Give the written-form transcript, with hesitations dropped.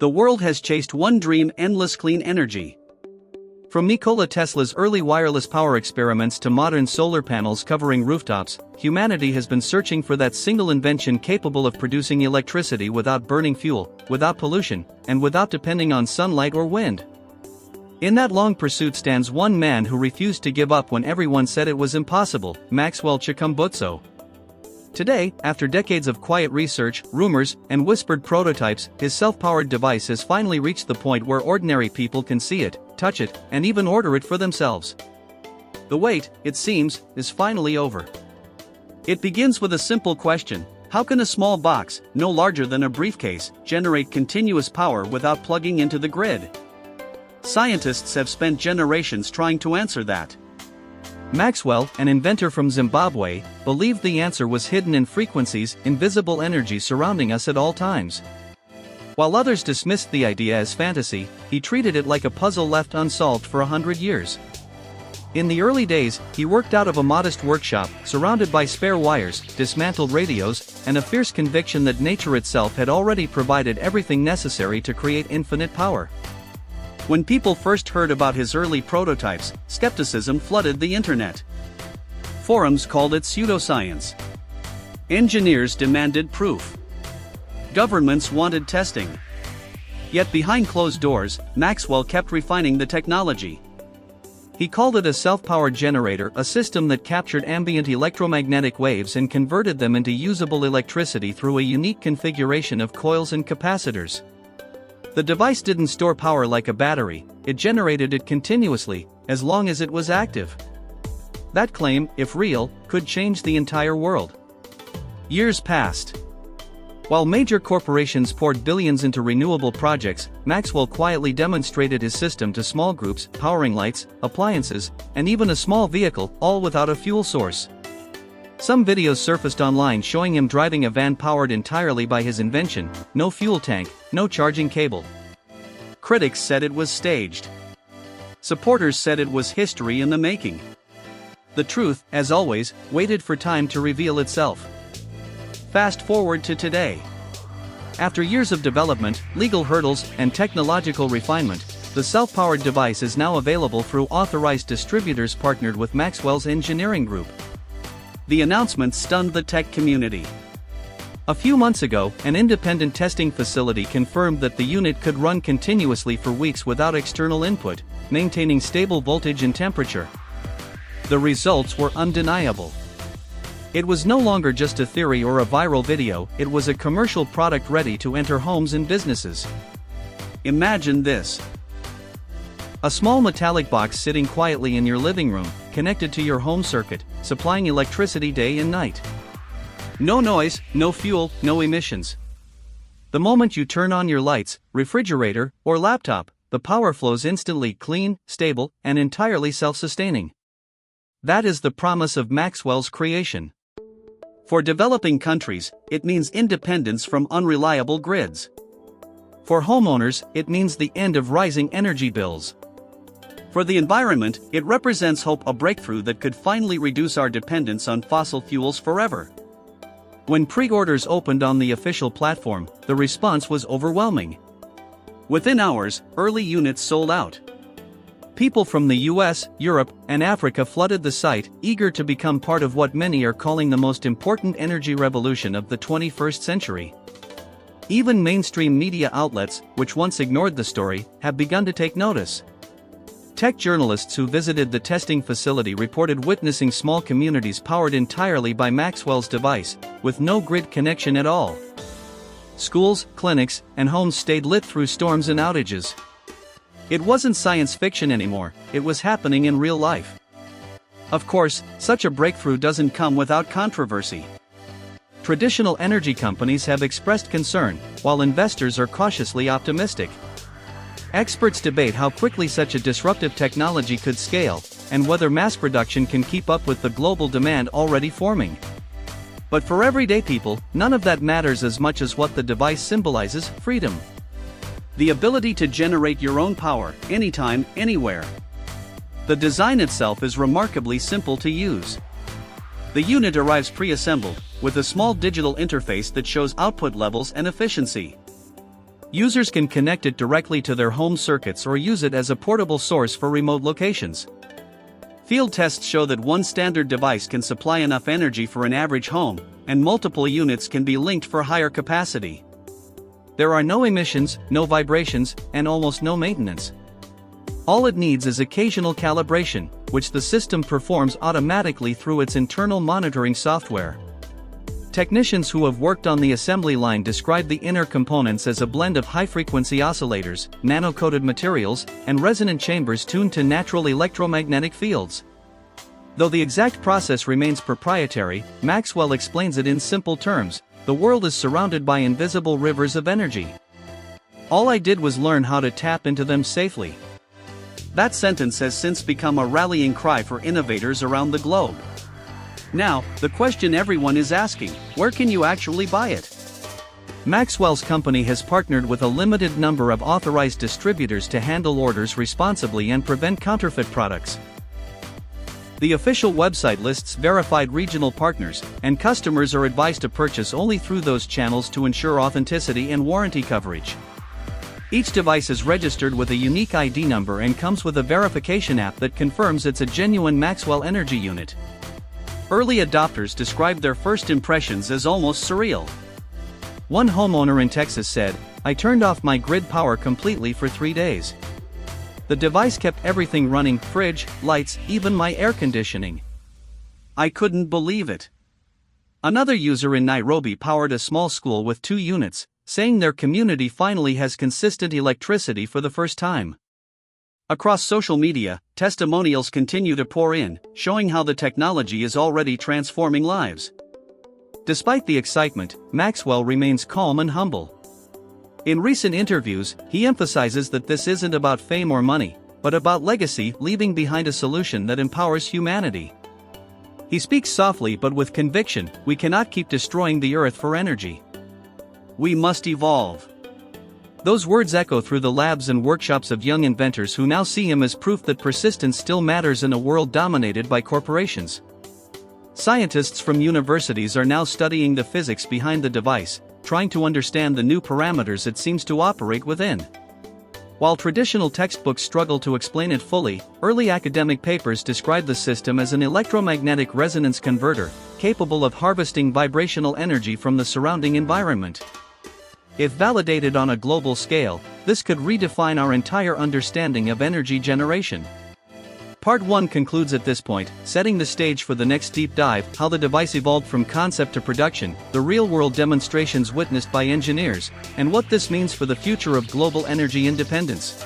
The world has chased one dream: endless clean energy. From Nikola Tesla's early wireless power experiments to modern solar panels covering rooftops, humanity has been searching for that single invention capable of producing electricity without burning fuel, without pollution, and without depending on sunlight or wind. In that long pursuit stands one man who refused to give up when everyone said it was impossible: Maxwell Chikumbutso. Today, after decades of quiet research, rumors, and whispered prototypes, his self-powered device has finally reached the point where ordinary people can see it, touch it, and even order it for themselves. The wait, it seems, is finally over. It begins with a simple question: how can a small box, no larger than a briefcase, generate continuous power without plugging into the grid? Scientists have spent generations trying to answer that. Maxwell, an inventor from Zimbabwe, believed the answer was hidden in frequencies, invisible energy surrounding us at all times. While others dismissed the idea as fantasy, he treated it like a puzzle left unsolved for 100 years. In the early days, he worked out of a modest workshop, surrounded by spare wires, dismantled radios, and a fierce conviction that nature itself had already provided everything necessary to create infinite power. When people first heard about his early prototypes, skepticism flooded the internet. Forums called it pseudoscience. Engineers demanded proof. Governments wanted testing. Yet behind closed doors, Maxwell kept refining the technology. He called it a self-powered generator, a system that captured ambient electromagnetic waves and converted them into usable electricity through a unique configuration of coils and capacitors. The device didn't store power like a battery, it generated it continuously, as long as it was active. That claim, if real, could change the entire world. Years passed. While major corporations poured billions into renewable projects, Maxwell quietly demonstrated his system to small groups, powering lights, appliances, and even a small vehicle, all without a fuel source. Some videos surfaced online showing him driving a van powered entirely by his invention: no fuel tank, no charging cable. Critics said it was staged. Supporters said it was history in the making. The truth, as always, waited for time to reveal itself. Fast forward to today. After years of development, legal hurdles, and technological refinement, the self-powered device is now available through authorized distributors partnered with Maxwell's engineering group. The announcement stunned the tech community. A few months ago, an independent testing facility confirmed that the unit could run continuously for weeks without external input, maintaining stable voltage and temperature. The results were undeniable. It was no longer just a theory or a viral video, it was a commercial product ready to enter homes and businesses. Imagine this: a small metallic box sitting quietly in your living room, connected to your home circuit, supplying electricity day and night. No noise, no fuel, no emissions. The moment you turn on your lights, refrigerator, or laptop, the power flows instantly, clean, stable, and entirely self-sustaining. That is the promise of Maxwell's creation. For developing countries, it means independence from unreliable grids. For homeowners, it means the end of rising energy bills. For the environment, it represents hope, a breakthrough that could finally reduce our dependence on fossil fuels forever. When pre-orders opened on the official platform, the response was overwhelming. Within hours, early units sold out. People from the US, Europe, and Africa flooded the site, eager to become part of what many are calling the most important energy revolution of the 21st century. Even mainstream media outlets, which once ignored the story, have begun to take notice. Tech journalists who visited the testing facility reported witnessing small communities powered entirely by Maxwell's device, with no grid connection at all. Schools, clinics, and homes stayed lit through storms and outages. It wasn't science fiction anymore, it was happening in real life. Of course, such a breakthrough doesn't come without controversy. Traditional energy companies have expressed concern, while investors are cautiously optimistic. Experts debate how quickly such a disruptive technology could scale, and whether mass production can keep up with the global demand already forming. But for everyday people, none of that matters as much as what the device symbolizes: freedom. The ability to generate your own power, anytime, anywhere. The design itself is remarkably simple to use. The unit arrives pre-assembled, with a small digital interface that shows output levels and efficiency. Users can connect it directly to their home circuits or use it as a portable source for remote locations. Field tests show that one standard device can supply enough energy for an average home, and multiple units can be linked for higher capacity. There are no emissions, no vibrations, and almost no maintenance. All it needs is occasional calibration, which the system performs automatically through its internal monitoring software. Technicians who have worked on the assembly line describe the inner components as a blend of high-frequency oscillators, nano-coated materials, and resonant chambers tuned to natural electromagnetic fields. Though the exact process remains proprietary, Maxwell explains it in simple terms: the world is surrounded by invisible rivers of energy. All I did was learn how to tap into them safely. That sentence has since become a rallying cry for innovators around the globe. Now, the question everyone is asking: where can you actually buy it? Maxwell's company has partnered with a limited number of authorized distributors to handle orders responsibly and prevent counterfeit products. The official website lists verified regional partners, and customers are advised to purchase only through those channels to ensure authenticity and warranty coverage. Each device is registered with a unique ID number and comes with a verification app that confirms it's a genuine Maxwell energy unit. Early adopters described their first impressions as almost surreal. One homeowner in Texas said, "I turned off my grid power completely for 3 days. The device kept everything running: fridge, lights, even my air conditioning. I couldn't believe it." Another user in Nairobi powered a small school with 2 units, saying their community finally has consistent electricity for the first time. Across social media, testimonials continue to pour in, showing how the technology is already transforming lives. Despite the excitement, Maxwell remains calm and humble. In recent interviews, he emphasizes that this isn't about fame or money, but about legacy, leaving behind a solution that empowers humanity. He speaks softly but with conviction: we cannot keep destroying the earth for energy. We must evolve. Those words echo through the labs and workshops of young inventors who now see him as proof that persistence still matters in a world dominated by corporations. Scientists from universities are now studying the physics behind the device, trying to understand the new parameters it seems to operate within. While traditional textbooks struggle to explain it fully, early academic papers describe the system as an electromagnetic resonance converter, capable of harvesting vibrational energy from the surrounding environment. If validated on a global scale, this could redefine our entire understanding of energy generation. Part 1 concludes at this point, setting the stage for the next deep dive: how the device evolved from concept to production, the real-world demonstrations witnessed by engineers, and what this means for the future of global energy independence.